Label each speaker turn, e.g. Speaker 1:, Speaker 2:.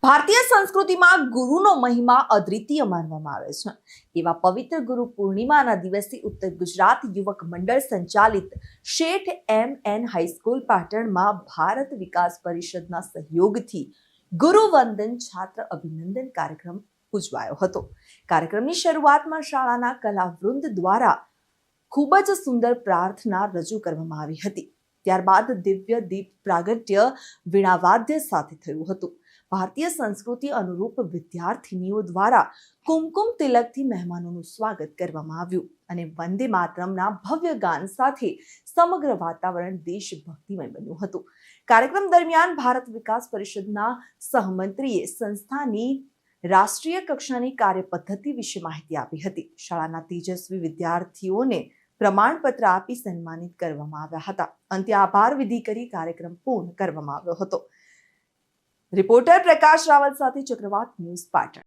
Speaker 1: ભારતીય સંસ્કૃતિમાં ગુરુનો મહિમા અદ્વિતીય માનવામાં આવે છે. એવા પવિત્ર ગુરુ પૂર્ણિમાના દિવસે ઉત્તર ગુજરાત યુવક મંડળ સંચાલિત શેઠ એમ.એન. હાઈસ્કૂલ પાટણમાં ભારત વિકાસ પરિષદના સહયોગથી ગુરુવંદન છાત્ર અભિનંદન કાર્યક્રમ ઉજવાયો હતો. કાર્યક્રમની શરૂઆતમાં શાળાના કલાવૃંદ દ્વારા ખૂબ જ સુંદર પ્રાર્થના રજૂ કરવામાં આવી હતી. ત્યારબાદ દિવ્ય દીપ પ્રાગટ્ય વીણાવાદ્ય સાથે થયું હતું. ભારતીય સંસ્કૃતિ અનુરૂપ વિદ્યાર્થીનીઓ દ્વારા કુમકુમ તિલકથી મહેમાનોનું સ્વાગત કરવામાં આવ્યું અને વંદે માતરમના ભવ્ય ગાન સાથે સમગ્ર વાતાવરણ દેશભક્તિમય બન્યું હતું. કાર્યક્રમ દરમિયાન ભારત વિકાસ પરિષદના સહમંત્રીએ સંસ્થાની રાષ્ટ્રીય કક્ષાની કાર્યપદ્ધતિ વિશે માહિતી આપી હતી. શાળાના તેજસ્વી વિદ્યાર્થીઓને પ્રમાણપત્ર આપી સન્માનિત કરવામાં આવ્યા હતા. અંતે આભાર વિધિ કરી કાર્યક્રમ પૂર્ણ કરવામાં આવ્યો હતો. રિપોર્ટર પ્રકાશ રાવલ સાથે ચક્રવાત ન્યૂઝ પાટણ.